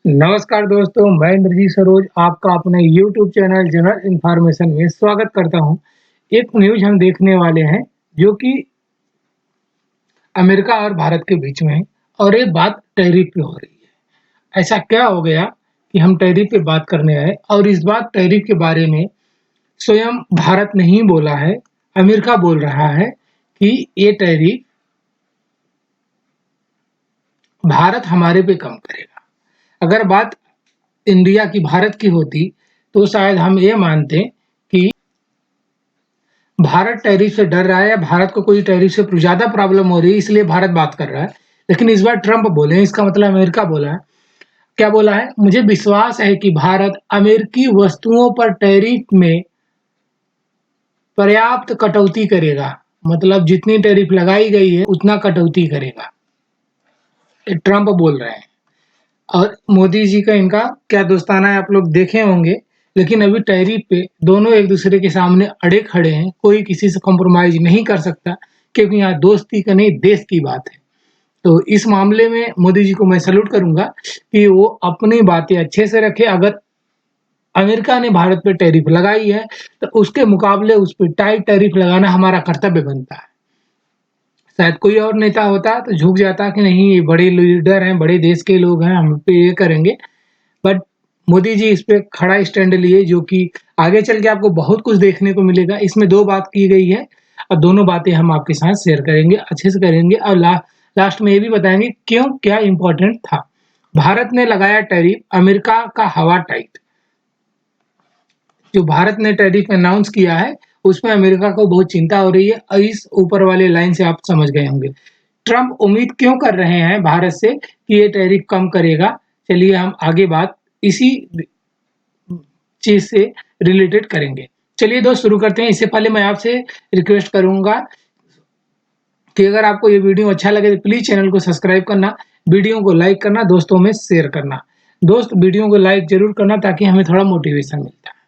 नमस्कार दोस्तों, मैं इंद्रजीत सरोज आपका अपने यूट्यूब चैनल जनरल इन्फॉर्मेशन में स्वागत करता हूं। एक न्यूज़ हम देखने वाले हैं जो कि अमेरिका और भारत के बीच में है और ये बात टैरिफ पे हो रही है। ऐसा क्या हो गया कि हम टैरिफ पे बात करने आए और इस बार टैरिफ के बारे में स्वयं भारत नहीं बोला है, अमेरिका बोल रहा है कि ये टैरिफ भारत हमारे पे कम करेगा। अगर बात इंडिया की भारत की होती तो शायद हम ये मानते कि भारत टैरिफ से डर रहा है या भारत को कोई टैरिफ से ज़्यादा प्रॉब्लम हो रही है इसलिए भारत बात कर रहा है। लेकिन इस बार ट्रंप बोले हैं, इसका मतलब अमेरिका बोला है। क्या बोला है? मुझे विश्वास है कि भारत अमेरिकी वस्तुओं पर टैरिफ में पर्याप्त कटौती करेगा। मतलब जितनी टैरिफ लगाई गई है उतना कटौती करेगा। ये ट्रंप बोल रहे हैं। और मोदी जी का इनका क्या दोस्ताना है आप लोग देखे होंगे। लेकिन अभी टैरिफ पे दोनों एक दूसरे के सामने अड़े खड़े हैं, कोई किसी से कॉम्प्रोमाइज़ नहीं कर सकता क्योंकि यहाँ दोस्ती का नहीं देश की बात है। तो इस मामले में मोदी जी को मैं सैल्यूट करूँगा कि वो अपनी बातें अच्छे से रखे। अगर अमेरिका ने भारत पे टैरिफ लगाई है तो उसके मुकाबले उस पे टाइट टैरिफ लगाना हमारा कर्तव्य बनता है। शायद कोई और नेता होता तो झुक जाता कि नहीं ये बड़े लीडर हैं, बड़े देश के लोग हैं, हम पे ये करेंगे। बट मोदी जी इस पे खड़ा स्टैंड लिए जो कि आगे चल के आपको बहुत कुछ देखने को मिलेगा। इसमें 2 बात की गई है और दोनों बातें हम आपके साथ शेयर करेंगे, अच्छे से करेंगे और लास्ट में ये भी बताएँगे क्यों, क्या इम्पोर्टेंट था। भारत ने लगाया टैरिफ, अमेरिका का हवा टाइट। जो भारत ने टैरिफ अनाउंस किया है, उसमें अमेरिका को बहुत चिंता हो रही है और इस ऊपर वाले लाइन से आप समझ गए होंगे। ट्रंप उम्मीद क्यों कर रहे हैं भारत से कि ये टैरिफ कम करेगा? चलिए हम आगे बात इसी चीज़ से रिलेटेड करेंगे। चलिए दोस्त शुरू करते हैं। इससे पहले मैं आपसे रिक्वेस्ट करूँगा कि अगर आपको ये वीडियो अच्छा लगे तो प्लीज़ चैनल को सब्सक्राइब करना, वीडियो को लाइक करना, दोस्तों में शेयर करना। दोस्त वीडियो को लाइक ज़रूर करना ताकि हमें थोड़ा मोटिवेशन मिलता है।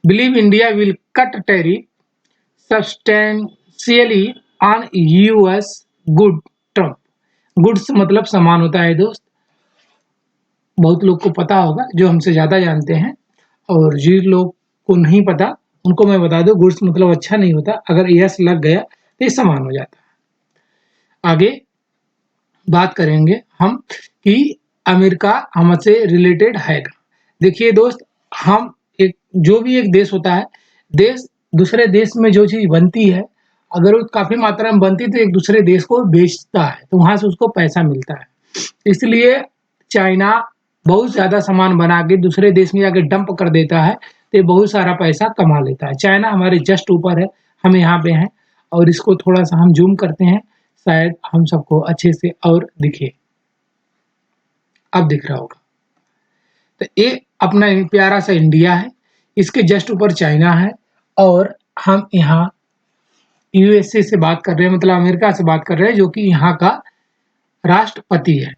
Believe India will cut tariff substantially on US good Trump. Goods मतलब सामान होता है दोस्त। बहुत लोग को पता होगा जो हमसे ज़्यादा जानते हैं और जिन लोग को नहीं पता उनको मैं बता दूं गुड्स मतलब अच्छा नहीं होता। अगर यस लग गया तो ये सामान हो जाता है। आगे बात करेंगे हम कि अमेरिका हमसे रिलेटेड है। देखिए दोस्त, हम एक जो भी एक देश होता है, देश दूसरे देश में जो चीज़ बनती है, अगर वो काफ़ी मात्रा में बनती है तो एक दूसरे देश को बेचता है, तो वहाँ से उसको पैसा मिलता है। इसलिए चाइना बहुत ज़्यादा सामान बना के दूसरे देश में जाके डंप कर देता है, तो ये बहुत सारा पैसा कमा लेता है। चाइना हमारे जस्ट ऊपर है, हम यहाँ पे हैं और इसको थोड़ा-सा हम ज़ूम करते हैं, शायद हम सबको अच्छे से और दिखे। अब दिख रहा होगा। तो ये अपना प्यारा सा इंडिया है, इसके जस्ट ऊपर चाइना है और हम यहाँ यूएसए से बात कर रहे हैं, मतलब अमेरिका से बात कर रहे हैं जो कि यहाँ का राष्ट्रपति है।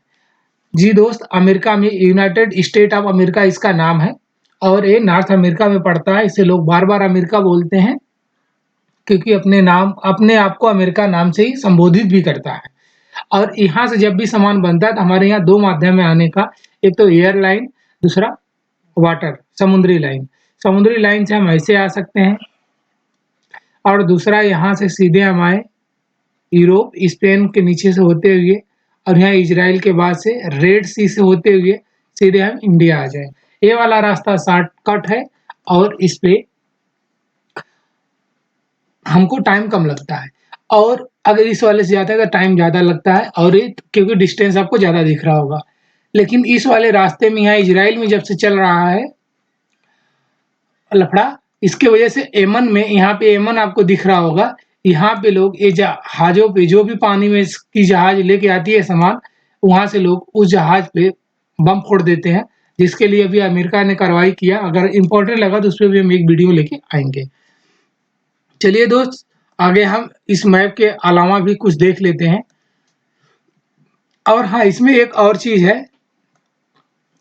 जी दोस्त, अमेरिका में यूनाइटेड स्टेट ऑफ अमेरिका इसका नाम है और ये नॉर्थ अमेरिका में पड़ता है। इसे लोग बार-बार अमेरिका बोलते हैं क्योंकि अपने आप को अमेरिका नाम से ही संबोधित भी करता है। और यहाँ से जब भी सामान बनता है तो हमारे यहाँ 2 माध्यम है आने का, एक तो एयरलाइन, दूसरा वाटर समुद्री लाइन। समुद्री लाइन से हम ऐसे आ सकते हैं और दूसरा यहाँ से सीधे हम आए यूरोप, स्पेन के नीचे से होते हुए और यहाँ इजराइल के बाद से रेड सी से होते हुए सीधे हम इंडिया आ जाए। ये वाला रास्ता शॉर्टकट है और इस पे हमको टाइम कम लगता है और अगर इस वाले से जाते हैं तो टाइम ज़्यादा लगता है और ये क्योंकि डिस्टेंस आपको ज़्यादा दिख रहा होगा। लेकिन इस वाले रास्ते में यहाँ इजराइल में जब से चल रहा है लफड़ा, इसकी वजह से यमन में, यहाँ पे यमन आपको दिख रहा होगा, यहाँ पे लोग ये जहाज़ों पे जो भी पानी में की जहाज़ लेके आती है सामान, वहाँ से लोग उस जहाज़ पे बम फोड़ देते हैं, जिसके लिए अभी अमेरिका ने कार्रवाई किया। अगर इम्पोर्टेंट लगा तो उसपे भी हम एक वीडियो लेके आएँगे। चलिए दोस्त, आगे हम इस मैप के अलावा भी कुछ देख लेते हैं। और हाँ, इसमें एक और चीज़ है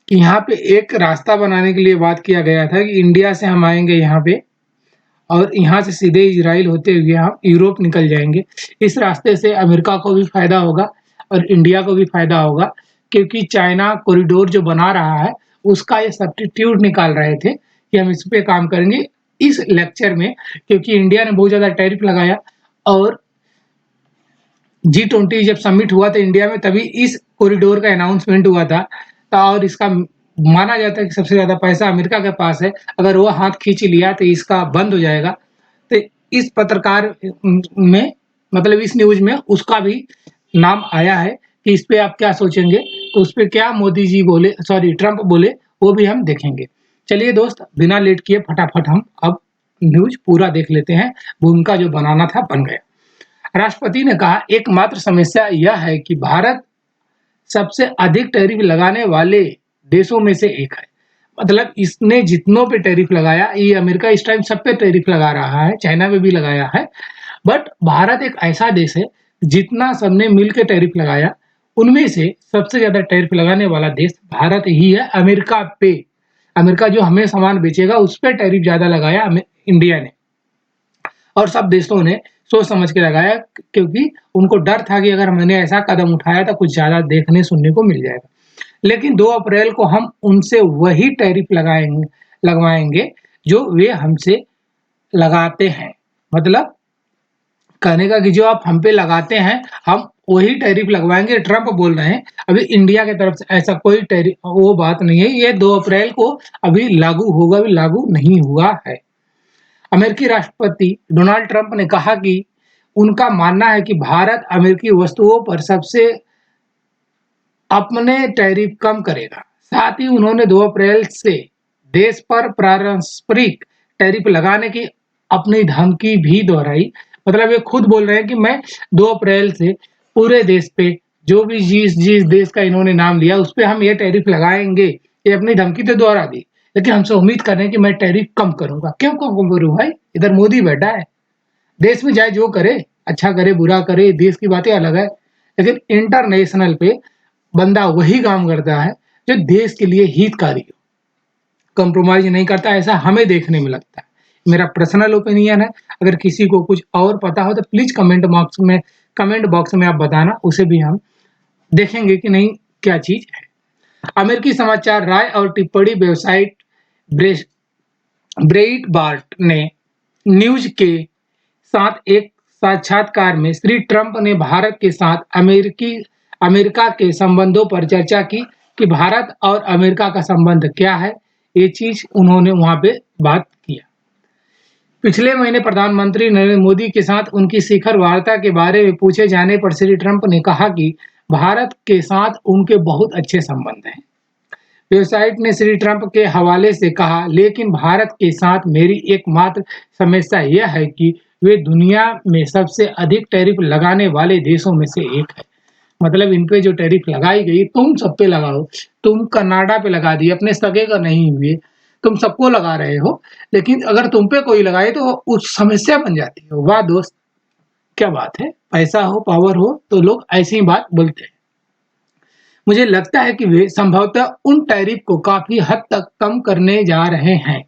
कि यहाँ पे एक रास्ता बनाने के लिए बात किया गया था कि इंडिया से हम आएँगे यहाँ पे और यहाँ से सीधे इजराइल होते हुए हम यूरोप निकल जाएँगे। इस रास्ते से अमेरिका को भी फ़ायदा होगा और इंडिया को भी फ़ायदा होगा क्योंकि चाइना कॉरिडोर जो बना रहा है, उसका ये सब्स्टिट्यूट निकाल रहे थे कि हम इस पे काम करेंगे इस लेक्चर में, क्योंकि इंडिया ने बहुत ज़्यादा टैरिफ लगाया और G20 जब समिट हुआ था इंडिया में, तभी इस कॉरिडोर का अनाउंसमेंट हुआ था। और इसका माना जाता है कि सबसे ज़्यादा पैसा अमेरिका के पास है, अगर वो हाथ खींच लिया तो इसका बंद हो जाएगा। तो इस पत्रकार में, मतलब इस न्यूज़ में उसका भी नाम आया है कि इस पे आप क्या सोचेंगे, तो उस पे क्या मोदी जी बोले, सॉरी ट्रंप बोले, वो भी हम देखेंगे। चलिए दोस्त, बिना लेट किए फटाफट हम अब न्यूज़ पूरा देख लेते हैं। भूमिका जो बनाना था बन गया। राष्ट्रपति ने कहा, एकमात्र समस्या यह है कि भारत सबसे अधिक टैरिफ लगाने वाले देशों में से एक है। मतलब इसने जितनों पे टैरिफ लगाया, ये अमेरिका इस टाइम सब पे टैरिफ लगा रहा है, चाइना में भी लगाया है, बट भारत एक ऐसा देश है, जितना सबने मिल के टैरिफ लगाया, उनमें से सबसे ज़्यादा टैरिफ लगाने वाला देश भारत ही है अमेरिका पे। अमेरिका जो हमें सामान बेचेगा, उस पे टैरिफ ज़्यादा लगाया इंडिया ने, और सब देशों ने सोच समझ के लगाया, क्योंकि उनको डर था कि अगर मैंने ऐसा कदम उठाया तो कुछ ज़्यादा देखने सुनने को मिल जाएगा। लेकिन 2 अप्रैल को हम उनसे वही टैरिफ लगवाएंगे जो वे हमसे लगाते हैं। मतलब कहने का कि जो आप हम पे लगाते हैं, हम वही टैरिफ लगवाएंगे, ट्रंप बोल रहे हैं। अभी इंडिया की तरफ से ऐसा कोई टैरिफ, वो बात नहीं है, ये 2 अप्रैल को अभी लागू होगा, अभी लागू नहीं हुआ है। अमेरिकी राष्ट्रपति डोनाल्ड ट्रंप ने कहा कि उनका मानना है कि भारत अमेरिकी वस्तुओं पर सबसे अपने टैरिफ कम करेगा। साथ ही उन्होंने 2 अप्रैल से देश पर पारस्परिक टैरिफ लगाने की अपनी धमकी भी दोहराई। मतलब ये खुद बोल रहे हैं कि मैं 2 अप्रैल से पूरे देश पे जो भी जिस देश का इन्होंने नाम लिया, उस पे हम ये टैरिफ लगाएंगे। ये अपनी धमकी तो दोहरा दी, लेकिन हमसे उम्मीद कर रहे हैं कि मैं टैरिफ कम करूंगा। क्यों कम करूं भाई? इधर मोदी बैठा है, देश में चाहे जो करे, अच्छा करे बुरा करे, देश की बातें अलग है, लेकिन इंटरनेशनल पे बंदा वही काम करता है जो देश के लिए हितकारी हो, कंप्रोमाइज नहीं करता। ऐसा हमें देखने में लगता है, मेरा पर्सनल ओपिनियन है। अगर किसी को कुछ और पता हो तो प्लीज कमेंट बॉक्स में आप बताना, उसे भी हम देखेंगे कि नहीं क्या चीज है। अमेरिकी समाचार राय और टिप्पणी वेबसाइट ब्रेइटबार्ट ने न्यूज के साथ एक साक्षात्कार में श्री ट्रंप ने भारत के साथ अमेरिका के संबंधों पर चर्चा की कि भारत और अमेरिका का संबंध क्या है। ये चीज उन्होंने वहां पे बात किया। पिछले महीने प्रधानमंत्री नरेंद्र मोदी के साथ उनकी शिखर वार्ता के बारे में पूछे जाने पर श्री ट्रंप ने कहा कि भारत के साथ उनके बहुत अच्छे संबंध हैं। वेबसाइट ने श्री ट्रंप के हवाले से कहा, लेकिन भारत के साथ मेरी एकमात्र समस्या यह है कि वे दुनिया में सबसे अधिक टैरिफ लगाने वाले देशों में से एक है। मतलब इन पे जो टैरिफ लगाई गई, तुम सब पे लगाओ, तुम कनाडा पे लगा दिए, अपने सगे का नहीं हुए, तुम सबको लगा रहे हो, लेकिन अगर तुम पे कोई लगाए तो उस समस्या बन जाती है। वाह दोस्त, क्या बात है, पैसा हो पावर हो तो लोग ऐसी ही बात बोलते हैं। मुझे लगता है कि वे संभवतः उन टैरिफ को काफी हद तक कम करने जा रहे हैं।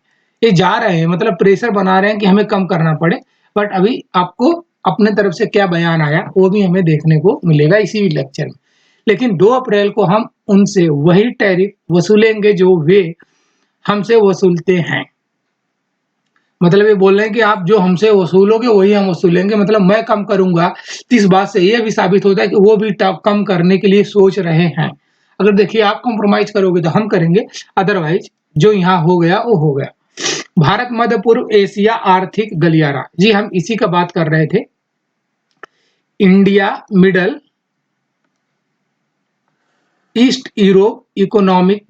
ये जा रहे हैं मतलब प्रेशर बना रहे हैं कि हमें कम करना पड़े, बट अभी आपको अपने तरफ से क्या बयान आया वो भी हमें देखने को मिलेगा इसी लेक्चर में। लेकिन 2 अप्रैल को हम उनसे वही टैरिफ वसूलेंगे जो वे हमसे वसूलते हैं। मतलब ये बोल रहे हैं कि आप जो हमसे वसूलोगे वही हम वसूलेंगे, मतलब मैं कम करूंगा। तो इस बात से यह भी साबित होता है कि वो भी कम करने के लिए सोच रहे हैं। अगर देखिए आप कॉम्प्रोमाइज करोगे तो हम करेंगे, अदरवाइज जो यहाँ हो गया वो हो गया। भारत मध्य पूर्व एशिया आर्थिक गलियारा, जी हम इसी का बात कर रहे थे। India Middle East Europe Economic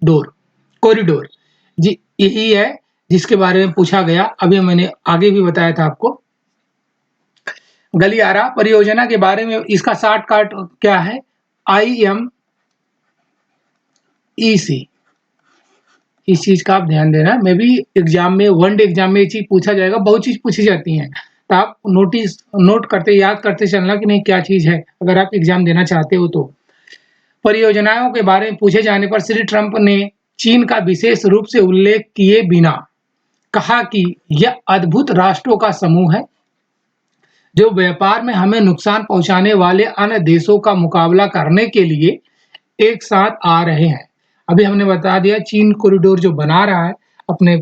Corridor, जी यही है जिसके बारे में पूछा गया। अभी मैंने आगे भी बताया था आपको। गलियारा परियोजना के बारे में इसका शॉर्टकट क्या है? IMEC। इस चीज का आप ध्यान देना, मे भी एग्जाम में, वनडे एग्जाम में ये चीज पूछा जाएगा। बहुत चीज पूछी जाती है, तो आप नोट करते, याद करते चलना कि नहीं क्या चीज है, अगर आप एग्जाम देना चाहते हो तो। परियोजनाओं के बारे में पूछे जाने पर श्री ट्रंप ने चीन का विशेष रूप से उल्लेख किए बिना कहा कि यह अद्भुत राष्ट्रों का समूह है जो व्यापार में हमें नुकसान पहुंचाने वाले अन्य देशों का मुकाबला करने के लिए एक साथ आ रहे हैं। अभी हमने बता दिया चीन कॉरिडोर जो बना रहा है अपने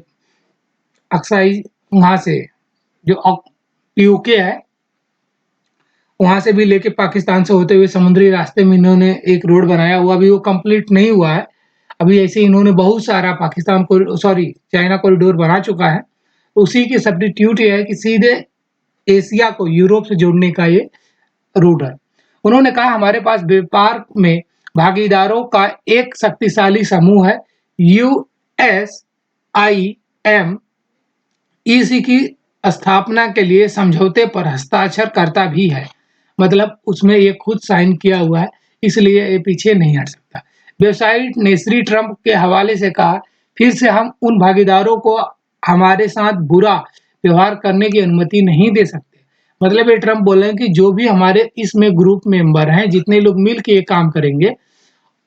अक्साई वहाँ से जो पीओके है वहाँ से भी लेके पाकिस्तान से होते हुए समुद्री रास्ते में इन्होंने एक रोड बनाया हुआ, अभी वो कंप्लीट नहीं हुआ है। अभी ऐसे इन्होंने बहुत सारा पाकिस्तान को चाइना कॉरिडोर बना चुका है। उसी की सब्स्टिट्यूट ये है कि सीधे एशिया को यूरोप से जोड़ने का ये रूट है। उन्होंने कहा हमारे पास व्यापार में भागीदारों का एक शक्तिशाली समूह है। यूएसआईएम इसी की स्थापना के लिए समझौते पर हस्ताक्षर करता भी है। मतलब उसमें ये खुद साइन किया हुआ है, इसलिए ये पीछे नहीं हट सकता। वेबसाइट ने श्री ट्रंप के हवाले से कहा, फिर से हम उन भागीदारों को हमारे साथ बुरा व्यवहार करने की अनुमति नहीं दे सकते। मतलब ये ट्रंप बोल रहे हैं कि जो भी हमारे इसमें ग्रुप मेंबर हैं, जितने लोग मिल के ये काम करेंगे,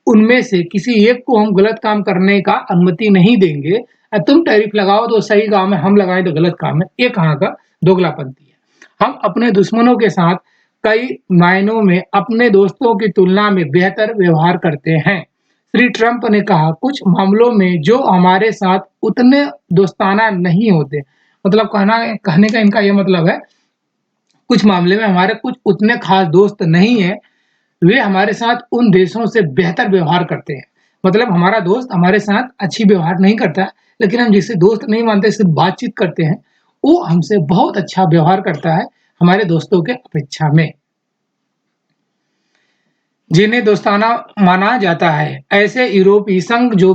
उनमें से किसी एक को हम गलत काम करने का अनुमति नहीं देंगे। तुम टैरिफ लगाओ तो सही काम है, हम लगाएं तो गलत काम है। ये कहाँ का दोगलापंती है। हम अपने दुश्मनों के साथ कई मायनों में अपने दोस्तों की तुलना में बेहतर व्यवहार करते हैं। श्री ट्रंप ने कहा कुछ मामलों में जो हमारे साथ उतने दोस्ताना नहीं होते। मतलब कहने का इनका ये मतलब है कुछ मामले में हमारे कुछ उतने खास दोस्त नहीं है, वे हमारे साथ उन देशों से बेहतर व्यवहार करते हैं। मतलब हमारा दोस्त हमारे साथ अच्छी व्यवहार नहीं करता, लेकिन हम जिसे दोस्त नहीं मानते, सिर्फ बातचीत करते हैं, वो हमसे बहुत अच्छा व्यवहार करता है हमारे दोस्तों के अपेक्षा में, जिन्हें दोस्ताना माना जाता है। ऐसे यूरोपीय संघ जो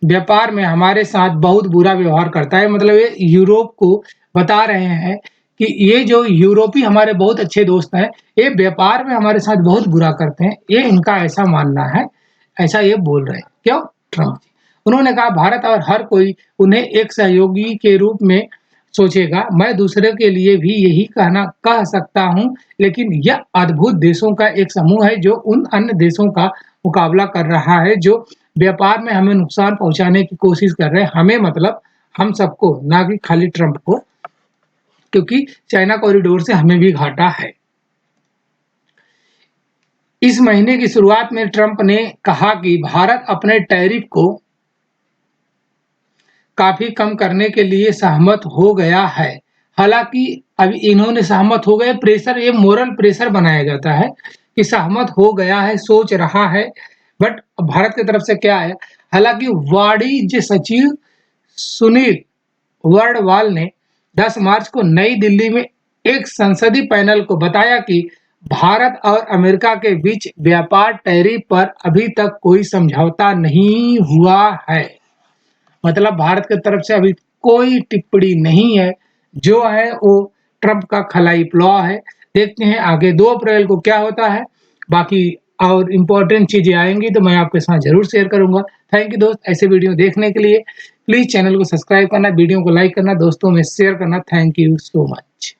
व्यापार में हमारे साथ बहुत बुरा व्यवहार करता है। मतलब ये यूरोप को बता रहे हैं कि ये जो यूरोपी हमारे बहुत अच्छे दोस्त हैं, ये व्यापार में हमारे साथ बहुत बुरा करते हैं। ये इनका ऐसा मानना है, ऐसा ये बोल रहे हैं। क्यों? ट्रंप जी। उन्होंने कहा भारत और हर कोई उन्हें एक सहयोगी के रूप में सोचेगा। मैं दूसरे के लिए भी यही कह सकता हूँ, लेकिन यह अद्भुत देशों का एक समूह है जो उन अन्य देशों का मुकाबला कर रहा है जो व्यापार में हमें नुकसान पहुंचाने की कोशिश कर रहे हैं। हमें मतलब हम सबको, ना कि खाली ट्रंप को, क्योंकि चाइना कॉरिडोर से हमें भी घाटा है। इस महीने की शुरुआत में ट्रंप ने कहा कि भारत अपने टैरिफ को काफी कम करने के लिए सहमत हो गया है। हालांकि अभी इन्होंने सहमत हो गए, प्रेशर, ये मोरल प्रेशर बनाया जाता है कि सहमत हो गया है, सोच रहा है, बट भारत की तरफ से क्या है। हालांकि वाणिज्य सचिव सुनील वर्णवाल ने 10 मार्च को नई दिल्ली में एक संसदीय पैनल को बताया कि भारत और अमेरिका के बीच व्यापार टैरिफ पर अभी तक कोई समझौता नहीं हुआ है। मतलब भारत की तरफ से अभी कोई टिप्पणी नहीं है, जो है वो ट्रंप का खलाई प्लॉ है। देखते हैं आगे 2 अप्रैल को क्या होता है। बाकी और इम्पोर्टेंट चीजें आएंगी तो मैं आपके साथ जरूर शेयर करूंगा। थैंक यू दोस्त, ऐसे वीडियो देखने के लिए प्लीज चैनल को सब्सक्राइब करना, वीडियो को लाइक करना, दोस्तों में शेयर करना। Thank you so much.